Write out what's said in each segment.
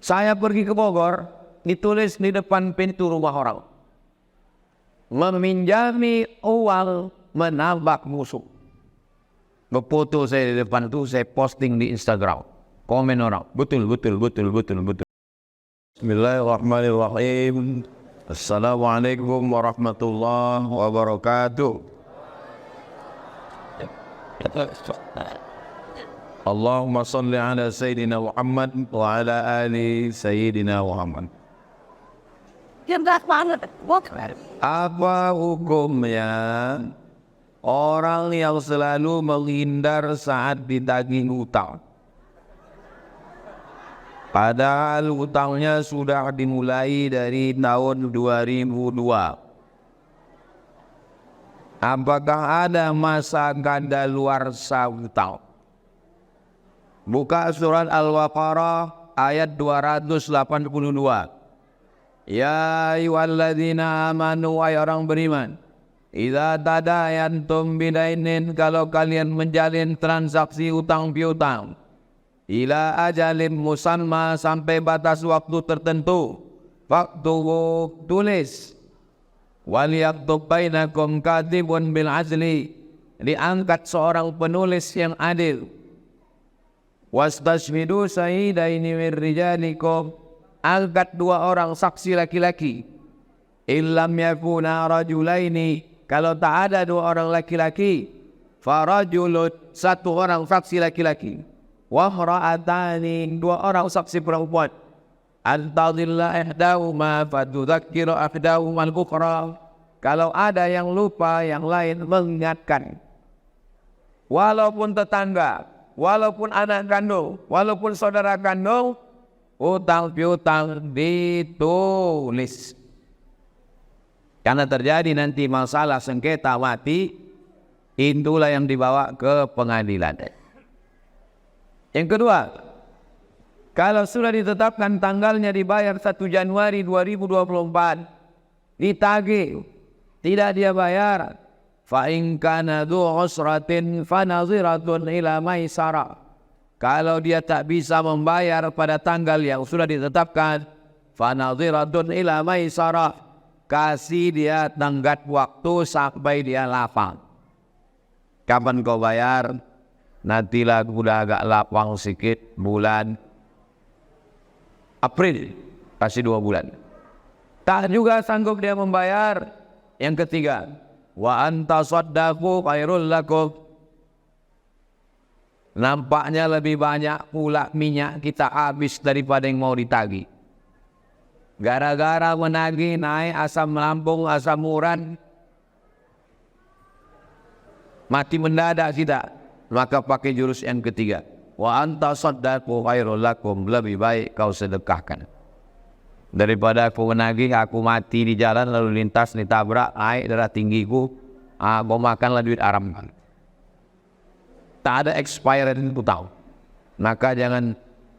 Saya pergi ke Bogor, ditulis di depan pintu rumah orang, meminjami uang menambah musuh. Berfoto saya di depan itu, saya posting di Instagram. Komen orang, betul. Bismillahirrahmanirrahim. Assalamualaikum warahmatullahi wabarakatuh. Allahumma salli ala Sayyidina Muhammad wa ala ali Sayyidina Muhammad. Apa hukumnya orang yang selalu menghindar saat ditagih hutang, padahal hutangnya sudah dimulai dari tahun 2002? Apakah ada masa kadaluarsa hutang? Buka surat Al-Baqarah ayat 282. Ya ayyuhalladzina amanu, wahai orang beriman, idza tadayantum bidainin, kalau kalian menjalin transaksi utang piutang, ila ajalin musamma, sampai batas waktu tertentu, faktubu, tulis, wal yaktub bainakum katibun bil adli, diangkat seorang penulis yang adil, wastashhidu syahidaini min rijalikum, angkat 2 orang saksi laki-laki, illam yakuna rajulaini, kalau tak ada 2 orang laki-laki, farajulun, 1 orang saksi laki-laki, wa imra'atani, 2 orang saksi perempuan, antadilla ihdahuma fatudzakkira ihdahuma al-ukhra, kalau ada yang lupa yang lain mengingatkan. Walaupun tetangga, walaupun anak kandung, walaupun saudara kandung, utang piutang ditulis. Karena terjadi nanti masalah sengketa mati, itulah yang dibawa ke pengadilan. Yang kedua, kalau sudah ditetapkan tanggalnya dibayar 1 Januari 2024, ditagih, tidak dia bayar, fa in kana dzu usratin fa nadhiratun ila maisarah, kalau dia tak bisa membayar pada tanggal yang sudah ditetapkan, fa nadhiratun ila maisarah, kasih dia tenggat waktu sampai dia lapang. Kapan kau bayar? Nantilah udah agak lapang sedikit, bulan April, kasih 2 bulan. Tak juga sanggup dia membayar. Yang ketiga, wa anta saddaqu khairul lakum, nampaknya lebih banyak pula minyak kita habis daripada yang mau ditagih. Gara-gara menagih naik asam lambung, asam urat, mati mendadak kita. Maka pakai jurus yang ketiga, wa anta saddaqu khairul lakum, lebih baik kau sedekahkan daripada aku menagih, aku mati di jalan lalu lintas ditabrak, naik darah tinggiku, kau makanlah duit haram. Tak ada expired itu tahu. Maka jangan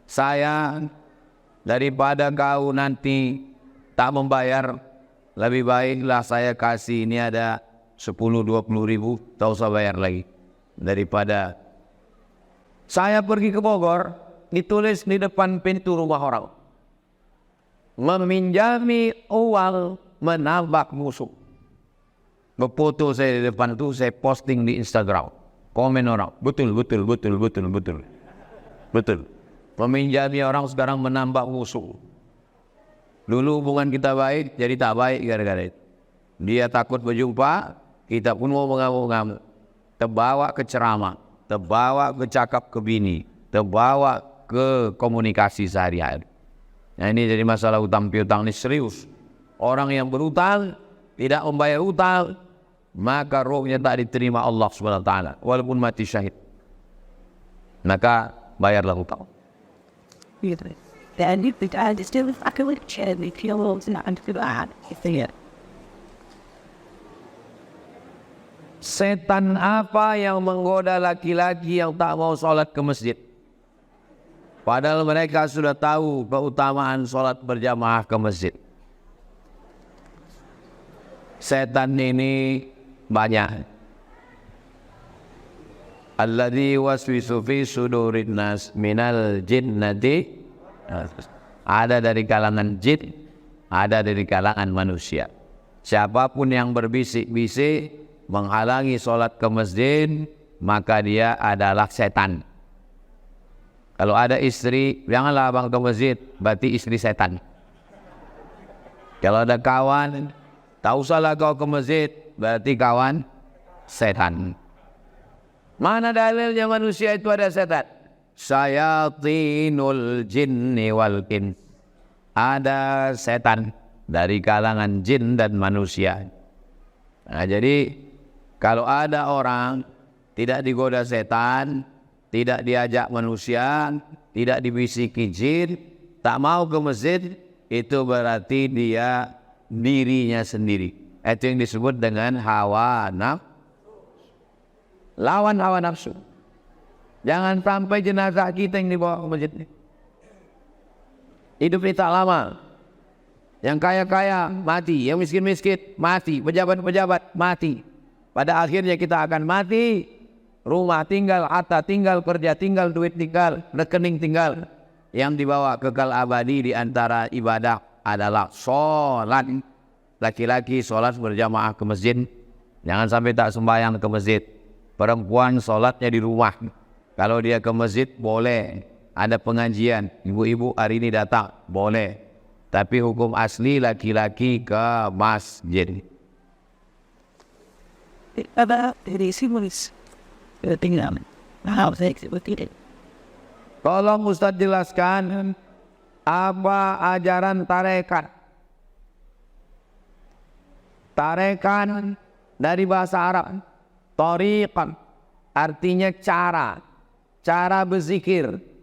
sayang, daripada kau nanti tak membayar, lebih baiklah saya kasih ini ada 10-20 ribu, tak usah bayar lagi, daripada saya pergi ke Bogor, ditulis di depan pintu rumah orang, meminjami uang menambah musuh. Berfoto saya di depan itu, saya posting di Instagram. Komen orang, betul. Meminjami orang sekarang menambah musuh. Dulu hubungan kita baik, jadi tak baik gara-gara itu. Dia takut berjumpa, kita pun mau mengamuk-ngamuk. Terbawa ke ceramah, terbawa ke cakap ke bini, terbawa ke komunikasi sehari-hari. Nah, ini jadi masalah utang piutang ini serius. Orang yang berutang, tidak membayar utang, maka rohnya tak diterima Allah SWT, walaupun mati syahid. Maka bayarlah hutang. Setan apa yang menggoda laki-laki yang tak mau sholat ke masjid, padahal mereka sudah tahu keutamaan sholat berjamaah ke masjid? Setan ini banyak. Alladzi waswisu fi sudurin nas minal jinnati. Ada dari kalangan jin, ada dari kalangan manusia. Siapapun yang berbisik-bisik menghalangi sholat ke masjid, maka dia adalah setan. Kalau ada istri, janganlah abang ke masjid, berarti istri setan. Kalau ada kawan, tak usahlah kau ke masjid, berarti kawan setan. Mana dalilnya manusia itu ada setan? Syayatinul jinni wal ins. Ada setan dari kalangan jin dan manusia. Nah, jadi kalau ada orang tidak digoda setan, tidak diajak manusia, tidak dibisiki jin, tak mau ke masjid, itu berarti dia dirinya sendiri. Itu yang disebut dengan hawa nafsu. Lawan hawa nafsu. Jangan sampai jenazah kita yang dibawa ke masjid. Hidup ini tak lama. Yang kaya-kaya mati, yang miskin-miskin mati, pejabat-pejabat mati. Pada akhirnya kita akan mati. Rumah tinggal, harta tinggal, kerja tinggal, duit tinggal, rekening tinggal. Yang dibawa kekal abadi di antara ibadah adalah sholat. Laki-laki sholat berjamaah ke masjid. Jangan sampai tak sembahyang ke masjid. Perempuan sholatnya di rumah. Kalau dia ke masjid boleh. Ada pengajian, ibu-ibu hari ini datang, boleh. Tapi hukum asli laki-laki ke masjid. Tolong Ustaz jelaskan apa ajaran tarekat. Tarekat dari bahasa Arab, tariqan, artinya cara berzikir.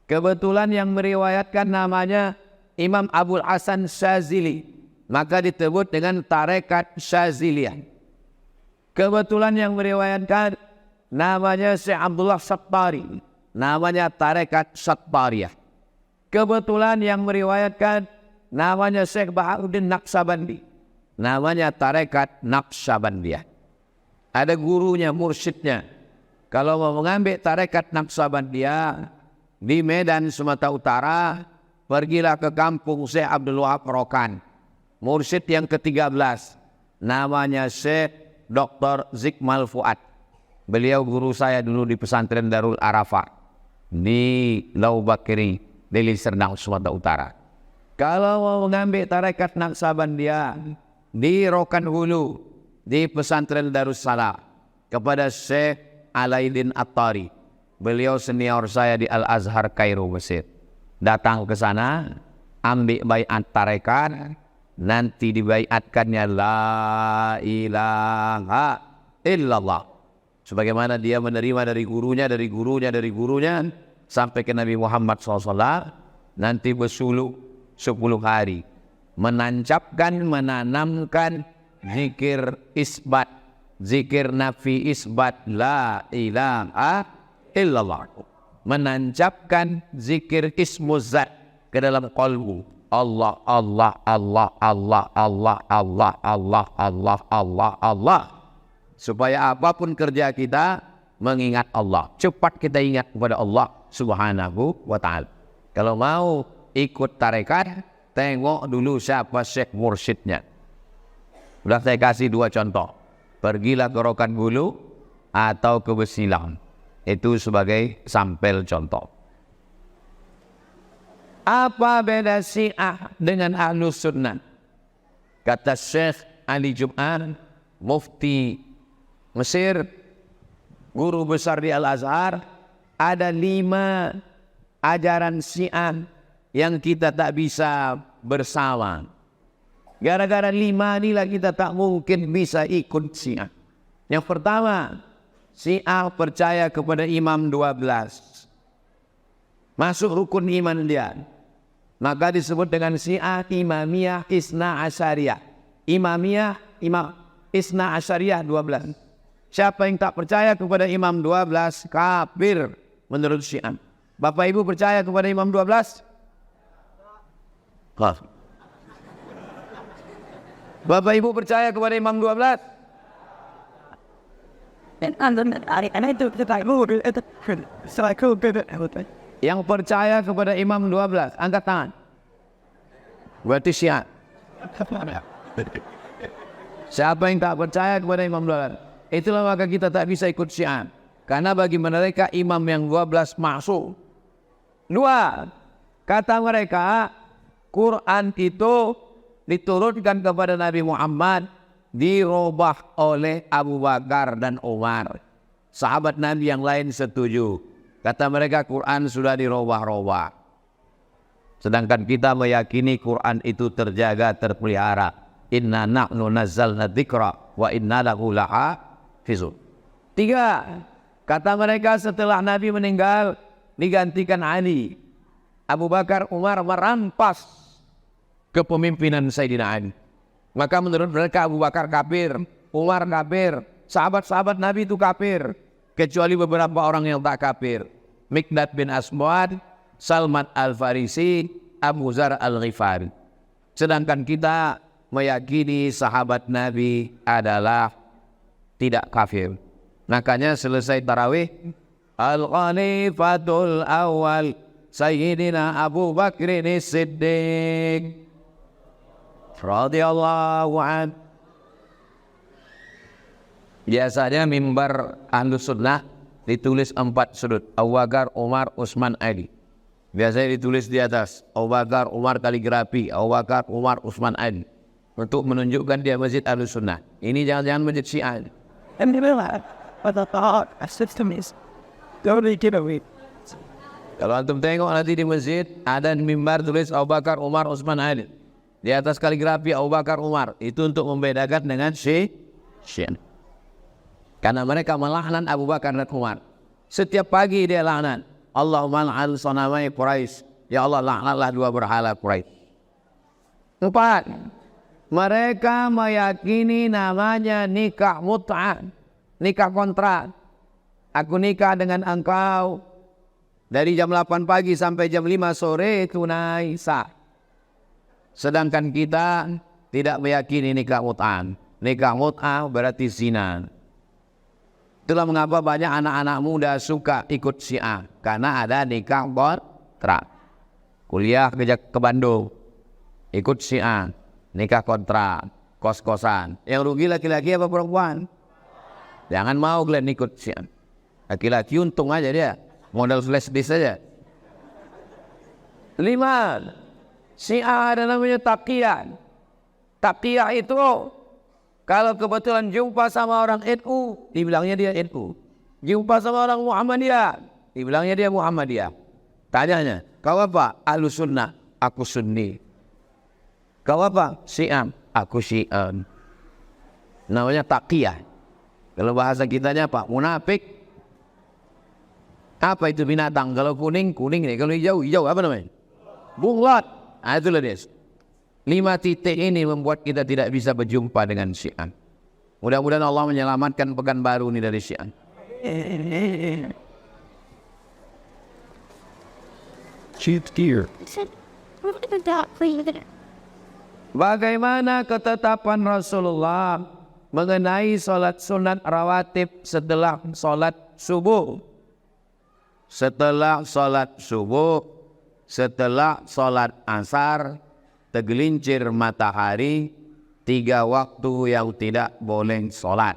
Kebetulan yang meriwayatkan namanya Imam Abul Hasan Syazili, maka disebut dengan tarekat Syaziliyah. Kebetulan yang meriwayatkan namanya Syekh Abdullah Sattari, namanya tarekat Sattariyah. Kebetulan yang meriwayatkan namanya Syekh Baharuddin Naqsabandi, namanya tarekat Naqsabandiyah. Ada gurunya, mursyidnya. Kalau mau mengambil tarekat Naqsabandiyah di Medan, Sumatera Utara, pergilah ke kampung Syekh Abdul Wahab Rokan. Mursyid yang ke-13, namanya Syekh Dr. Zikmal Fuad. Beliau guru saya dulu di pesantren Darul Arafah di Laubakiri, Deli Serdang, Sumatera Utara. Kalau mau mengambil tarekat Naqsabandiyah di Rokan Hulu, di pesantren Darussalam, kepada Syekh Alaidin At-Tari. Beliau senior saya di Al-Azhar Kairo, Mesir. Datang ke sana, ambil baiat tarekat, nanti dibaiatkannya la ilaha illallah. Sebagaimana dia menerima dari gurunya, sampai ke Nabi Muhammad SAW, nanti bersuluk 10 hari. Menanamkan zikir isbat, zikir nafi isbat la ilaha illallah. Menancapkan zikir ismuzat ke dalam qalbu. Allah, Allah, Allah, Allah, Allah, Allah, Allah, Allah, Allah, Allah. Supaya apapun kerja kita mengingat Allah. Cepat kita ingat kepada Allah Subhanahu wa ta'ala. Kalau mau ikut tarekat, tengok dulu siapa syekh mursyidnya. Sudah saya kasih 2 contoh. Pergilah ke Rokan Hulu atau ke Besilang. Itu sebagai sampel contoh. Apa beda Syiah dengan Ahlus Sunnah? Kata Syekh Ali Jum'an, mufti Mesir, guru besar di Al-Azhar, ada 5 ajaran Syiah yang kita tak bisa bersama. Gara-gara 5 inilah kita tak mungkin bisa ikut Syiah. Yang pertama, Syiah percaya kepada Imam 12. Masuk rukun iman dia. Maka disebut dengan Syiah Imamiyah Isna Asyariyah. Imamiyah, Isna Asyariyah 12. Siapa yang tak percaya kepada Imam 12, kafir menurut Syiah. Bapak Ibu percaya kepada Imam 12? Bapak Ibu percaya kepada Imam 12? Yang percaya kepada Imam 12, angkat tangan. Berarti Syiah. Siapa yang tak percaya kepada Imam Dahlan, itulah maka kita tak bisa ikut Syiah. Karena bagi mereka imam yang 12 maksum. 2, kata mereka Quran itu diturunkan kepada Nabi Muhammad, dirubah oleh Abu Bakar dan Umar. Sahabat Nabi yang lain setuju. Kata mereka Quran sudah dirubah-rubah. Sedangkan kita meyakini Quran itu terjaga, terpelihara. Inna nahnu nazzalna dzikra wa inna lahu lahafizun. 3, kata mereka setelah Nabi meninggal digantikan Ali. Abu Bakar, Umar merampas kepemimpinan Sayyidina Ali. Maka menurut mereka Abu Bakar kafir, Umar kafir, sahabat-sahabat Nabi itu kafir, kecuali beberapa orang yang tak kafir. Miqdad bin Aswad, Salman Al-Farisi, Abu Zar Al-Ghifari. Sedangkan kita meyakini sahabat Nabi adalah tidak kafir. Makanya selesai tarawih, Al-Khalifatul Awal Sayyidina Abu Bakrin Siddiq radhiyallahu an. Biasanya mimbar Ahlus Sunnah ditulis 4 sudut, Abu Bakar, Umar, Utsman, Ali. Biasanya ditulis di atas Abu Bakar, Umar kaligrafi, Abu Bakar, Umar, Utsman, Ali, untuk menunjukkan dia masjid Ahlus Sunnah. Ini jangan-jangan masjid Syiah. Kalau antum tengok nanti di masjid ada mimbar tulis Abu Bakar, Umar, Utsman, Ali. Di atas kaligrafi Abu Bakar, Umar. Itu untuk membedakan dengan Syiah. Karena mereka melaknat Abu Bakar dan Umar. Setiap pagi dia laknat, Allahumma la'an sanamai Quraisy. Ya Allah, laknatlah 2 berhala Quraisy. 4, mereka meyakini namanya nikah mut'ah, nikah kontrak. Aku nikah dengan engkau dari jam 8 pagi sampai jam 5 sore tunai sah. Sedangkan kita tidak meyakini nikah mut'ah. Nikah mut'ah berarti zina. Itulah mengapa banyak anak-anak muda suka ikut Syiah, karena ada nikah kontrak. Kuliah ke Bandung, ikut Syiah, nikah kontrak, kos-kosan. Yang rugi laki-laki apa perempuan? Jangan mau kalian ikut Syiah. Laki-laki untung aja dia, modal flash disk saja. 5, Syiah ada namanya taqiyah. Taqiyah itu kalau kebetulan jumpa sama orang NU, dibilangnya dia NU. Jumpa sama orang Muhammadiyah, dibilangnya dia Muhammadiyah. Tanyanya, kau apa? Ahlus Sunnah, aku Sunni. Kau apa? Syiah, aku Syiah. Namanya taqiyah. Kalau bahasa kitanya apa? Munafik. Apa itu binatang? Kalau kuning, kuning nih. Kalau hijau, hijau. Apa namanya? Bunglot. Nah, itulah dia. 5 titik ini membuat kita tidak bisa berjumpa dengan Syiah. Mudah-mudahan Allah menyelamatkan Pekanbaru ini dari Syiah. Bagaimana ketetapan Rasulullah mengenai sholat sunat rawatib setelah sholat subuh? Setelah sholat subuh, setelah sholat asar, tergelincir matahari, 3 waktu yang tidak boleh sholat.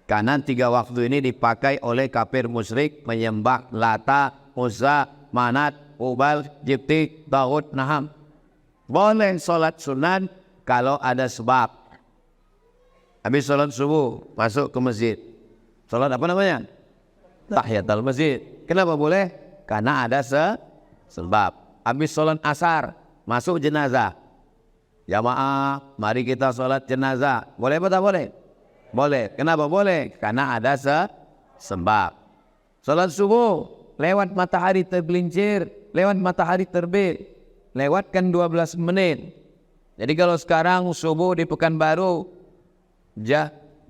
Karena 3 waktu ini dipakai oleh kafir musyrik menyembah Lata, Uzza, Manat, Ubal, Jibti, Daud, Naham. Boleh sholat sunat kalau ada sebab. Habis sholat subuh, masuk ke masjid. Sholat apa namanya? Tahiyatul masjid. Kenapa boleh? Karena ada sebab. Habis sholat asar, masuk jenazah. Jamaah, mari kita sholat jenazah. Boleh apa tak boleh? Boleh. Kenapa boleh? Karena ada sebab. Sholat subuh, lewat matahari tergelincir, lewat matahari terbit, lewatkan 12 menit. Jadi kalau sekarang subuh di Pekanbaru,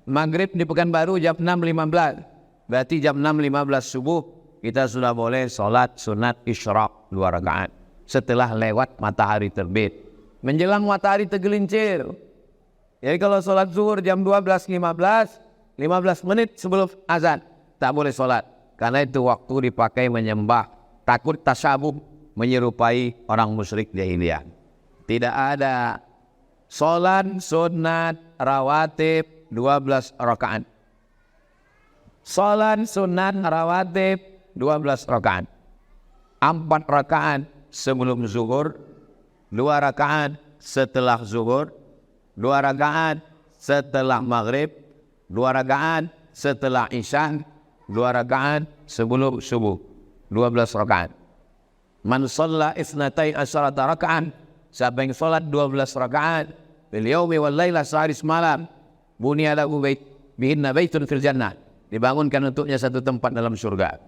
maghrib di Pekanbaru jam 6.15. Berarti jam 6.15 subuh kita sudah boleh sholat sunat isyraq 2 rakaat. Setelah lewat matahari terbit, menjelang matahari tergelincir. Jadi kalau sholat zuhur jam 12.15, 15 menit sebelum azan tak boleh sholat, karena itu waktu dipakai menyembah, takut tasyabuh menyerupai orang musyrik jahiliyah. Tidak ada. Salat sunat rawatib 12 rakaat. Salat sunat rawatib 12 rakaat. 4 rakaat sebelum zuhur, 2 rakaat setelah zuhur, 2 rakaat setelah maghrib, 2 rakaat setelah isya, 2 rakaat sebelum subuh. 12 rakaat. Man shalla isnatai asyarata rakaat, siapa yang salat 12 rakaat bil yaumi wal laila, sehari semalam, bunya lahu bihinna baitun fil jannah, dibangunkan untuknya satu tempat dalam surga.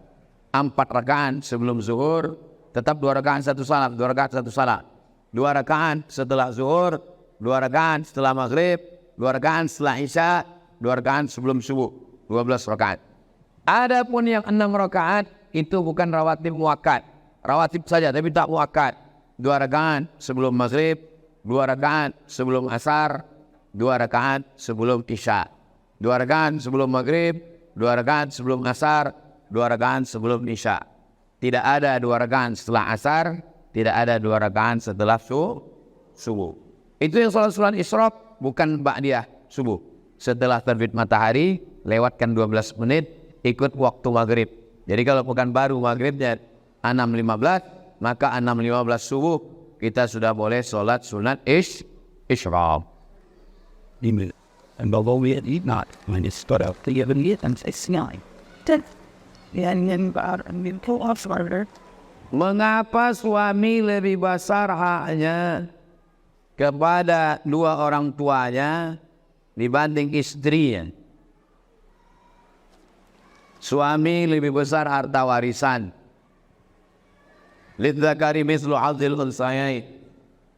4 rakaat sebelum zuhur, tetap 2 rakaat satu salam, 2 rakaat satu salam. 2 rakaat setelah zuhur, 2 rakaat setelah maghrib, 2 rakaat setelah isya, 2 rakaat sebelum subuh. 12 rakaat. Adapun yang 6 rakaat itu bukan rawatib muakkad. Rawatib saja tapi tak muakkad. 2 rakaat sebelum maghrib, 2 rakaat sebelum asar, 2 rakaat sebelum isya. 2 rakaat sebelum maghrib, 2 rakaat sebelum asar, 2 rakaat sebelum isya. Tidak ada 2 rakaat setelah asar, tidak ada 2 rakaat setelah subuh. Itu yang salat isyraq, bukan ba'diyah subuh. Setelah terbit matahari, lewatkan 12 menit, ikut waktu maghrib. Jadi kalau bukan baru maghribnya 6.15, maka 6.15 subuh kita sudah boleh sholat sunat isyraq. And although we had eat not, when it's got up, they haven't eaten, it's nine. Mengapa suami lebih besar haknya kepada 2 orang tuanya dibanding istrinya? Suami lebih besar harta warisan. Lidzakari mislu hadzil unsayain.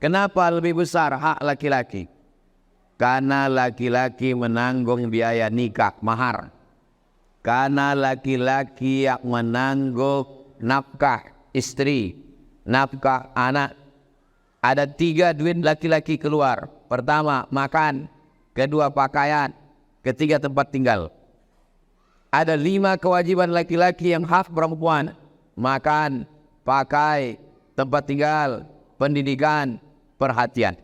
Kenapa lebih besar hak laki-laki? Karena laki-laki menanggung biaya nikah, mahar. Karena laki-laki yang menanggung nafkah istri, nafkah anak. Ada 3 duit laki-laki keluar. Pertama, makan. Kedua, pakaian. Ketiga, tempat tinggal. Ada 5 kewajiban laki-laki yang hak perempuan. Makan, pakai, tempat tinggal, pendidikan, perhatian.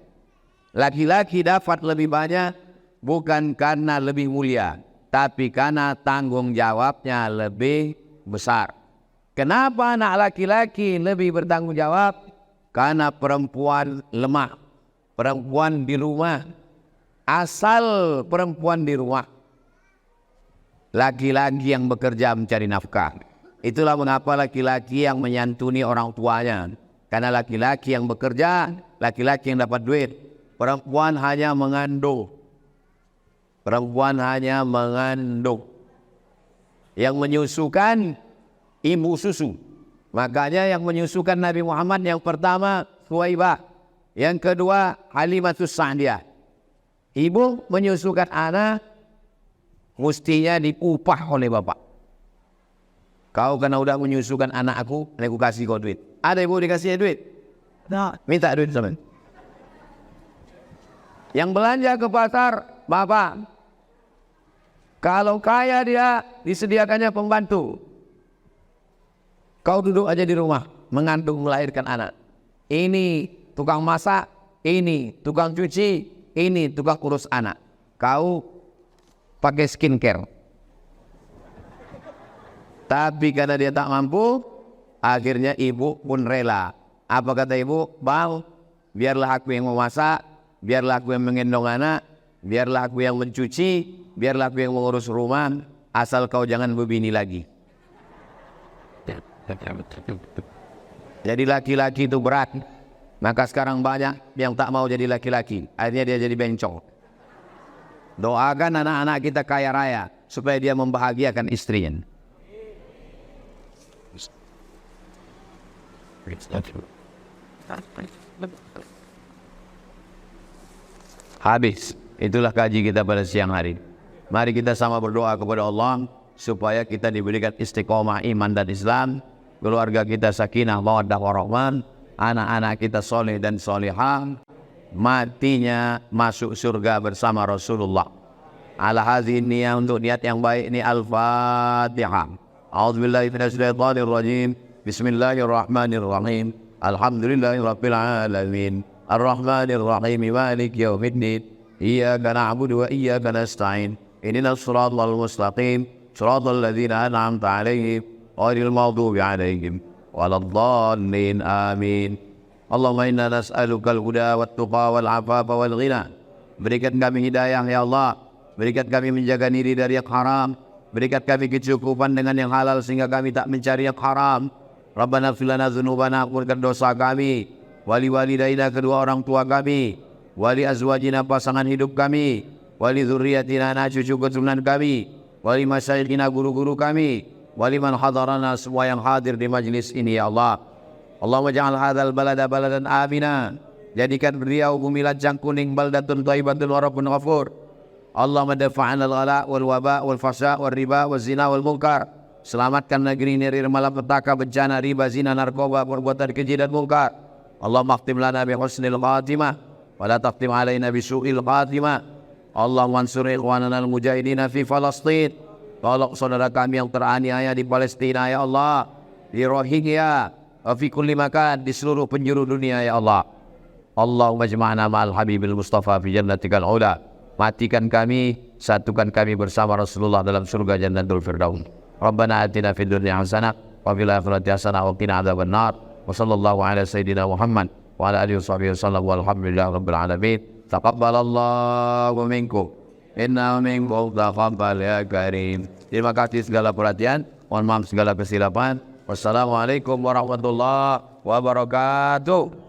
Laki-laki dapat lebih banyak bukan karena lebih mulia, tapi karena tanggung jawabnya lebih besar. Kenapa anak laki-laki lebih bertanggung jawab? Karena perempuan lemah. Perempuan di rumah. Asal perempuan di rumah. Laki-laki yang bekerja mencari nafkah. Itulah mengapa laki-laki yang menyantuni orang tuanya. Karena laki-laki yang bekerja, laki-laki yang dapat duit. Perempuan hanya mengandung. Perempuan hanya mengandung. Yang menyusukan ibu susu. Makanya yang menyusukan Nabi Muhammad yang pertama Suwaibah, yang kedua Halimatus Sa'diyah. Ibu menyusukan anak mestinya diupah oleh bapak. Kau karena udah menyusukan anak aku kasih kau duit. Ada ibu dikasih duit? Nah, minta duit sama. Yang belanja ke pasar, bapak. Kalau kaya dia disediakannya pembantu. Kau duduk aja di rumah, mengandung melahirkan anak. Ini tukang masak, ini tukang cuci, ini tukang urus anak. Kau pakai skincare. Tapi karena dia tak mampu, akhirnya ibu pun rela. Apa kata ibu? Bang, biarlah aku yang memasak, biarlah aku yang menggendong anak, biarlah aku yang mencuci, biarlah aku yang mengurus rumah, asal kau jangan berbini lagi. Jadi laki-laki itu berat. Maka sekarang banyak yang tak mau jadi laki-laki, akhirnya dia jadi bencong. Doakan anak-anak kita kaya raya supaya dia membahagiakan istrinya. Habis. Itulah kaji kita pada siang hari. Mari kita sama berdoa kepada Allah supaya kita diberikan istiqomah iman dan Islam, keluarga kita sakinah mawaddah warahmah, anak-anak kita soleh dan solehah, matinya masuk surga bersama Rasulullah. Ala hadhihi niyah, untuk niat yang baik ini. Al-Fatihah. A'udzubillahi minasyaitonir rajim. Bismillahirrahmanirrahim. Alhamdulillahirabbil alamin. Ar-Rahmanir Rahim, Maliki Yaumiddin. Iyyaka na'budu wa iyyaka nasta'in. Ihdinas siratal mustaqim, siratal ladzina an'amta 'alaihim ghairil maghdubi 'alaihim waladdallin. Amin. Allahumma inna nas'alukal huda wat tuqa wal 'afafa wal ghina. Berikan kami hidayah ya Allah. Berikan kami menjaga diri dari yang haram. Berikan kami kecukupan dengan yang halal sehingga kami tak mencari yang haram. Rabbana ighfir lana dzunubana, ampunkan dosa kami. Wali walidaina, kedua orang tua kami. Wali azwajina, pasangan hidup kami. Wali dzurriyyatina, anak cucu keturunan kami. Wali masyayikhina, guru-guru kami. Wali man hadarana, semua yang hadir di majlis ini ya Allah. Allahumma ja'al hadzal balada baladan amina. Jadikan Riau bumi lajang kuning, baldatun thayyibatun wa rabbun ghafur. Allahumma dafa'ana al-ghala wal waba wal fasha wal riba wal zina wal munkar. Selamatkan negeri ini dari malapetaka, bencana, riba, zina, narkoba, perbuatan keji dan munkar. Allahumma akhtim lana bi husnil khatimah wa la taqtim alaina bi su'il khatimah. Allahumma ansur ikhwanana al-mujahidina fi Falastin. Tolong saudara kami yang teraniaya di Palestina ya Allah, di Rohingya, fi kulli makan, di seluruh penjuru dunia ya Allah. Allahumma jama'na ma'al habibil mustafa fi jannatikal ula. Matikan kami, satukan kami bersama Rasulullah dalam surga Jannatul Firdaus. Rabbana atina fid dunya hasanah wa fil akhirati hasanah wa qina adzabannar. Wa sallallahu ala sayyidina Muhammad wa ala alihi washabihi wasallam walhamdulillahi rabbil alamin. Taqabbalallahu minkum inna minkum taqabbal ya karim. Terima kasih segala perhatian, mohon maaf segala kesilapan. Wassalamualaikum warahmatullahi wabarakatuh.